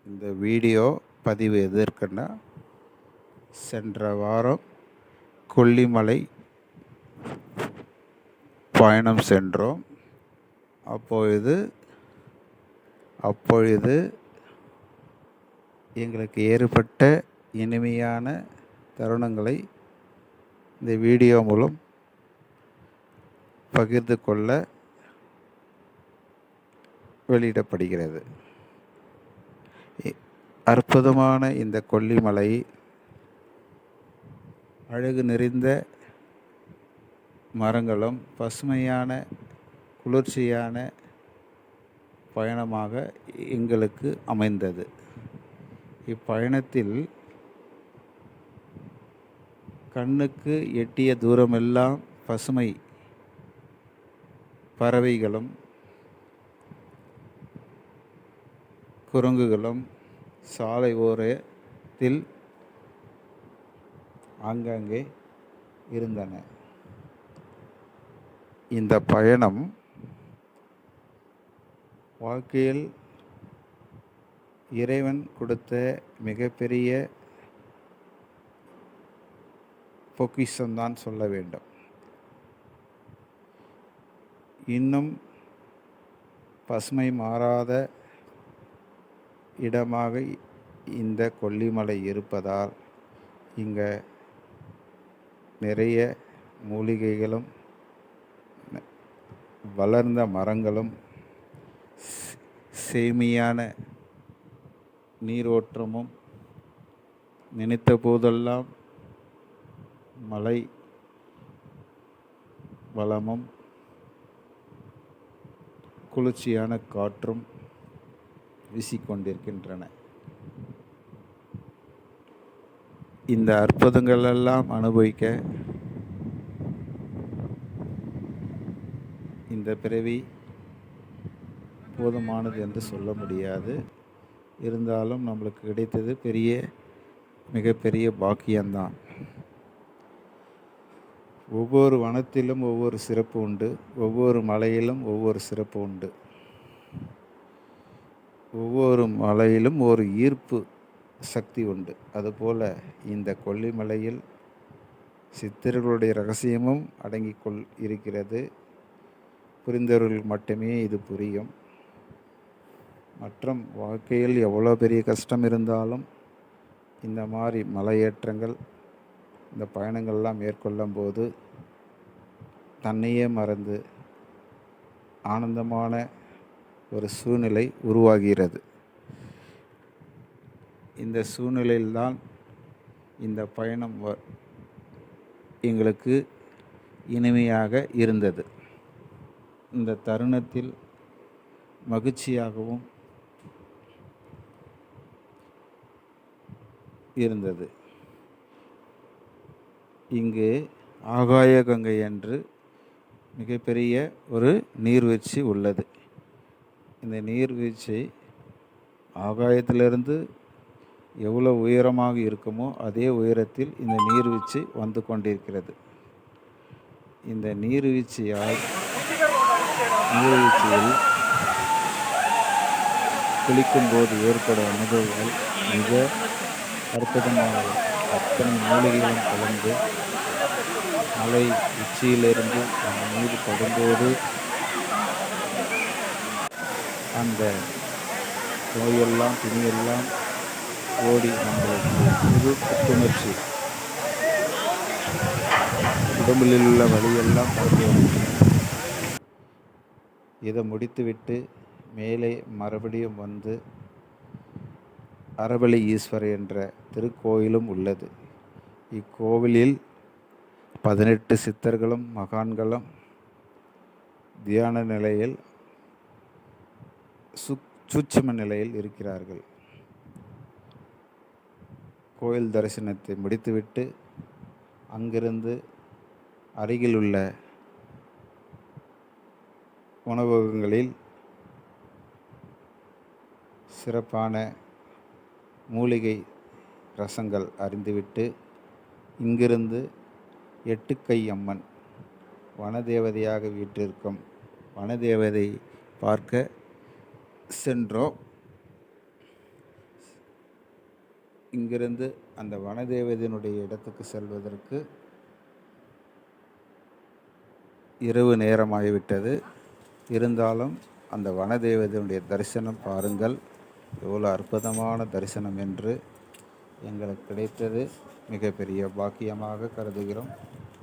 இந்த வீடியோ பதிவு எதற்குன்னா, சென்ற வாரம் கொல்லிமலை பயணம் சென்றோம். அப்பொழுது எங்களுக்கு ஏற்பட்ட இனிமையான தருணங்களை இந்த வீடியோ மூலம் பகிர்ந்து கொள்ள வெளியிடப்படுகிறது. அற்புதமான இந்த கொல்லிமலை அழகு நிறைந்த மரங்களும் பசுமையான குளிர்ச்சியான பயணமாக எங்களுக்கு அமைந்தது. இப்பயணத்தில் கண்ணுக்கு எட்டிய தூரமெல்லாம் பசுமை, பறவைகளும் குரங்குகளும் சாலை ஓரத்தில் ஆங்காங்கே இருந்தன. இந்த பயணம் வாழ்க்கையில் இறைவன் கொடுத்த மிகப்பெரிய பொக்கிஷம்தான் சொல்ல வேண்டும். இன்னும் பசுமை மாறாத இடமாக இந்த கொல்லிமலை இருப்பதால் இங்கே நிறைய மூலிகைகளும் வளர்ந்த மரங்களும் செழுமையான நீரோற்றமும் நினைத்த போதெல்லாம் மலை வளமும் குளிர்ச்சியான காற்றும் வீசிக்கொண்டிருக்கின்றன. இந்த அற்புதங்களெல்லாம் அனுபவிக்க இந்த பிறவி போதுமானது என்று சொல்ல முடியாது. இருந்தாலும் நம்மளுக்கு கிடைத்தது மிகப்பெரிய பாக்கியம்தான். ஒவ்வொரு வனத்திலும் ஒவ்வொரு சிறப்பு உண்டு, ஒவ்வொரு மலையிலும் ஒவ்வொரு சிறப்பு உண்டு. ஒவ்வொரு மலையிலும் ஒரு ஈர்ப்பு சக்தி உண்டு. அதுபோல் இந்த கொல்லிமலையில் சித்தர்களுடைய ரகசியமும் அடங்கிக் இருக்கிறது. புரிந்தவர்கள் மட்டுமே இது புரியும். மற்றும் வாழ்க்கையில் எவ்வளோ பெரிய கஷ்டம் இருந்தாலும் இந்த மாதிரி மலையேற்றங்கள், இந்த பயணங்கள்லாம் மேற்கொள்ளும் போது தன்னையே மறந்து ஆனந்தமான ஒரு சூழ்நிலை உருவாகிறது. இந்த சூழ்நிலையில்தான் இந்த பயணம் எங்களுக்கு இனிமையாக இருந்தது. இந்த தருணத்தில் மகிழ்ச்சியாகவும் இருந்தது. இங்கு ஆகாய கங்கை என்று மிகப்பெரிய ஒரு நீர்வீழ்ச்சி உள்ளது. இந்த நீர்வீழ்ச்சி ஆகாயத்திலிருந்து எவ்வளோ உயரமாக இருக்குமோ அதே உயரத்தில் இந்த நீர்வீழ்ச்சி வந்து கொண்டிருக்கிறது. இந்த நீர்வீழ்ச்சியில் குளிக்கும்போது ஏற்படும் அனுபவங்கள் மிக அற்புதமானது. அத்தனை மூலிகைகளும் கலந்து மலை உச்சியிலிருந்து அந்த நீர் படும்போது அந்த நோயெல்லாம் துணியெல்லாம் ஓடி நம்மளுக்கு புது புத்துணர்ச்சி, உடம்பில் உள்ள வலியெல்லாம் பறந்து வரும். இதை முடித்துவிட்டு மேலே மறுபடியும் வந்து அரபலி ஈஸ்வரர் என்ற திருக்கோயிலும் உள்ளது. இக்கோவிலில் 18 சித்தர்களும் மகான்களும் தியான நிலையில் சூட்சும நிலையில் இருக்கிறார்கள். கோயில் தரிசனத்தை முடித்துவிட்டு அங்கிருந்து அருகில் உள்ள உணவகங்களில் சிறப்பான மூலிகை ரசங்கள் அறிந்துவிட்டு இங்கிருந்து எட்டுக்கை அம்மன் வனதேவதையாக வீற்றிருக்கும் வனதேவதை பார்க்க சென்றோம். இங்கிருந்து அந்த வனதேவதையினுடைய இடத்துக்கு செல்வதற்கு இரவு நேரமாகிவிட்டது. இருந்தாலும் அந்த வனதேவதையினுடைய தரிசனம் பாருங்கள், எவ்வளோ அற்புதமான தரிசனம் என்று. எங்களுக்கு கிடைத்தது மிகப்பெரிய பாக்கியமாக கருதுகிறோம்.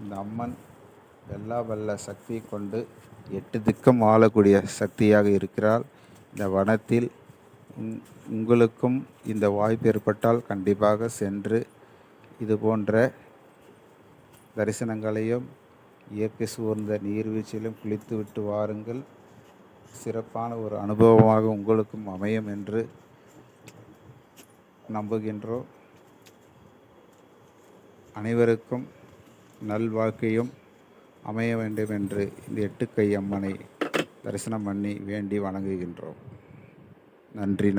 இந்த அம்மன் எல்லா வல்ல சக்தி கொண்டு 8 திக்கும் ஆளக்கூடிய சக்தியாக இருக்கிறாள். இந்த வனத்தில் உங்களுக்கும் இந்த வாய்ப்பு ஏற்பட்டால் கண்டிப்பாக சென்று இது போன்ற தரிசனங்களையும் இயற்கை சூழ்ந்த நீர்வீழ்ச்சியிலும் குளித்து விட்டு வாருங்கள். சிறப்பான ஒரு அனுபவமாக உங்களுக்கும் அமையும் என்று நம்புகின்றோம். அனைவருக்கும் நல்வாழ்க்கையும் அமைய வேண்டும் என்று இந்த 8 கை அம்மனை தரிசனம் பண்ணி வேண்டி வணங்குகின்றோம். நன்றி.